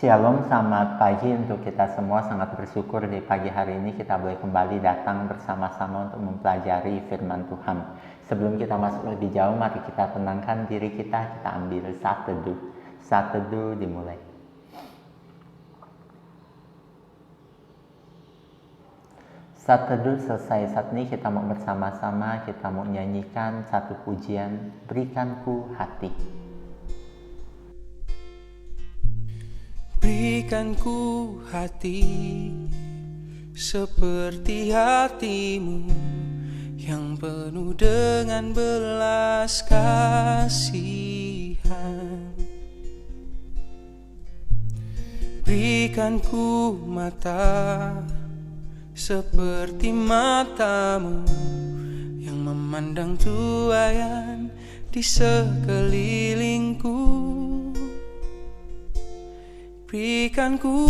Shalom, selamat pagi untuk kita semua. Sangat bersyukur di pagi hari ini kita boleh kembali datang bersama-sama untuk mempelajari firman Tuhan. Sebelum kita masuk lebih jauh, mari kita tenangkan diri kita ambil saat teduh. Saat teduh dimulai. Saat teduh selesai, saat ini kita mau bersama-sama, kita mau nyanyikan satu pujian, Berikanku Hati. Berikanku hati seperti hatimu yang penuh dengan belas kasihan. Berikanku mata seperti matamu yang memandang tuaian di sekelilingku. Berikanku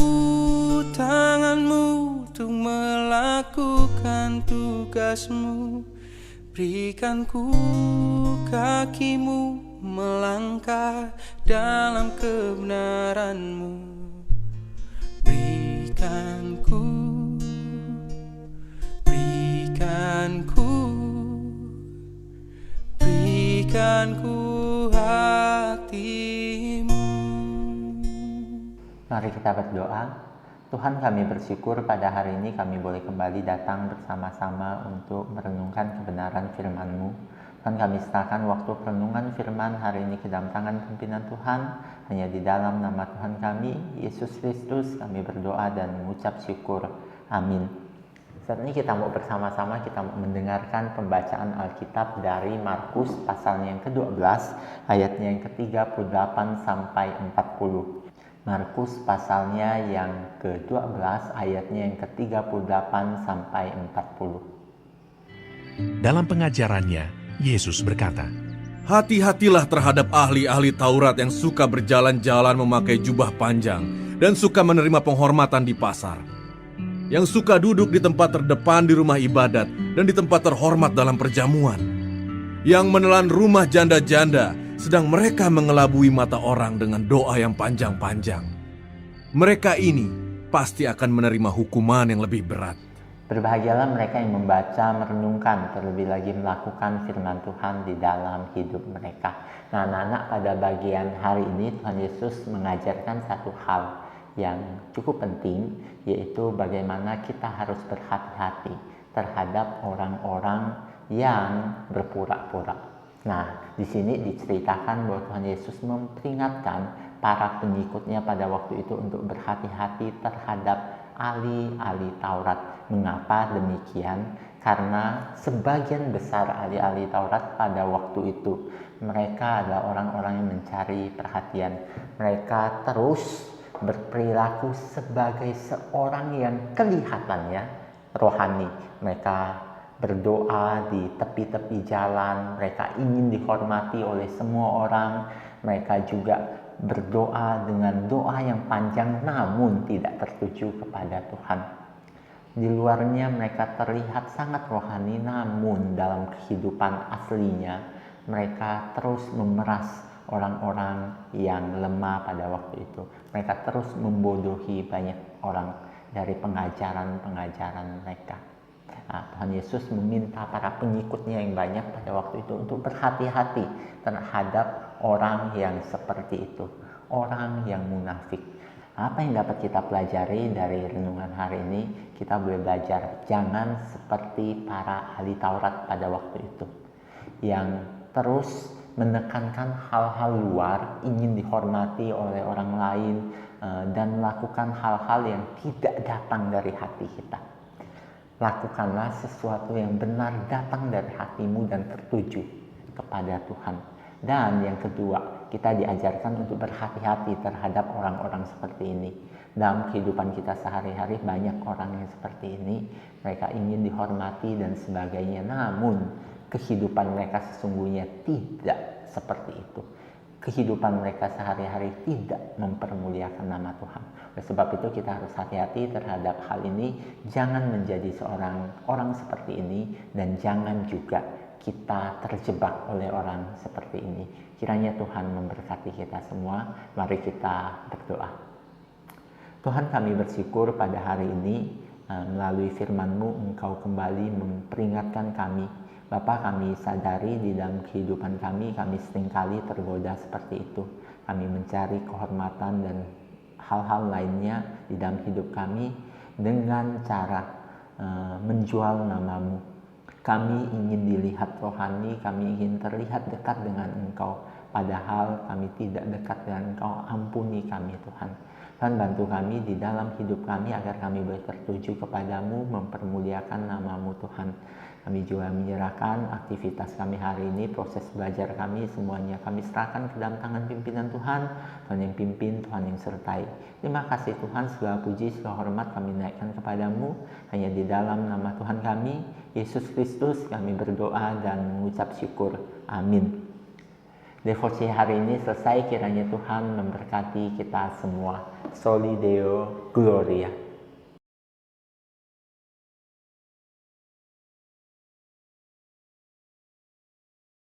tanganmu untuk melakukan tugasmu. Berikanku kakimu melangkah dalam kebenaranmu. Berikanku hatimu. Mari kita berdoa. Tuhan, kami bersyukur pada hari ini kami boleh kembali datang bersama-sama untuk merenungkan kebenaran firman-Mu. Tuhan, kami serahkan waktu perenungan firman hari ini ke dalam tangan pimpinan Tuhan. Hanya di dalam nama Tuhan kami, Yesus Kristus, kami berdoa dan mengucap syukur. Amin. Saat ini kita mau bersama-sama, kita mau mendengarkan pembacaan Alkitab dari Markus pasalnya yang ke-12, ayatnya yang ke-38 sampai 40. Markus pasalnya yang ke-12 ayatnya yang ke-38 sampai 40. Dalam pengajarannya, Yesus berkata, "Hati-hatilah terhadap ahli-ahli Taurat yang suka berjalan-jalan memakai jubah panjang dan suka menerima penghormatan di pasar, yang suka duduk di tempat terdepan di rumah ibadat dan di tempat terhormat dalam perjamuan, yang menelan rumah janda-janda sedang mereka mengelabui mata orang dengan doa yang panjang-panjang. Mereka ini pasti akan menerima hukuman yang lebih berat." Berbahagialah mereka yang membaca, merenungkan, terlebih lagi melakukan firman Tuhan di dalam hidup mereka. Nah, anak-anak, pada bagian hari ini Tuhan Yesus mengajarkan satu hal yang cukup penting, yaitu bagaimana kita harus berhati-hati terhadap orang-orang yang berpura-pura. Nah, di sini diceritakan bahwa Tuhan Yesus memperingatkan para pengikutnya pada waktu itu untuk berhati-hati terhadap ahli-ahli Taurat. Mengapa demikian? Karena sebagian besar ahli-ahli Taurat pada waktu itu, mereka adalah orang-orang yang mencari perhatian. Mereka terus berperilaku sebagai seorang yang kelihatannya rohani. Mereka berdoa di tepi-tepi jalan, mereka ingin dihormati oleh semua orang. Mereka juga berdoa dengan doa yang panjang namun tidak tertuju kepada Tuhan. Di luarnya mereka terlihat sangat rohani, namun dalam kehidupan aslinya mereka terus memeras orang-orang yang lemah pada waktu itu. Mereka terus membodohi banyak orang dari pengajaran-pengajaran mereka. Nah, Tuhan Yesus meminta para pengikutnya yang banyak pada waktu itu untuk berhati-hati terhadap orang yang seperti itu, orang yang munafik. Apa yang dapat kita pelajari dari renungan hari ini? Kita boleh belajar jangan seperti para ahli Taurat pada waktu itu, yang terus menekankan hal-hal luar, ingin dihormati oleh orang lain, dan melakukan hal-hal yang tidak datang dari hati kita. Lakukanlah sesuatu yang benar datang dari hatimu dan tertuju kepada Tuhan. Dan yang kedua, kita diajarkan untuk berhati-hati terhadap orang-orang seperti ini. Dalam kehidupan kita sehari-hari banyak orang yang seperti ini. Mereka ingin dihormati dan sebagainya, namun kehidupan mereka sesungguhnya tidak seperti itu. Kehidupan mereka sehari-hari tidak mempermuliakan nama Tuhan. Oleh sebab itu kita harus hati-hati terhadap hal ini. Jangan menjadi seorang orang seperti ini, dan jangan juga kita terjebak oleh orang seperti ini. Kiranya Tuhan memberkati kita semua. Mari kita berdoa. Tuhan, kami bersyukur pada hari ini melalui firman-Mu Engkau kembali memperingatkan kami. Bapa, kami sadari di dalam kehidupan kami seringkali tergoda seperti itu. Kami mencari kehormatan dan hal-hal lainnya di dalam hidup kami dengan cara menjual nama-Mu. Kami ingin dilihat rohani, kami ingin terlihat dekat dengan Engkau. Padahal kami tidak dekat dengan Engkau. Ampuni kami Tuhan. Tuhan, bantu kami di dalam hidup kami agar kami boleh tertuju kepadamu, mempermuliakan nama-Mu Tuhan. Kami juga menyerahkan aktivitas kami hari ini, proses belajar kami, semuanya kami serahkan ke dalam tangan pimpinan Tuhan. Tuhan yang pimpin, Tuhan yang sertai. Terima kasih Tuhan, segala puji, segala hormat kami naikkan kepadamu. Hanya di dalam nama Tuhan kami, Yesus Kristus, kami berdoa dan mengucap syukur. Amin. Devosi hari ini selesai, kiranya Tuhan memberkati kita semua. Soli Deo Gloria.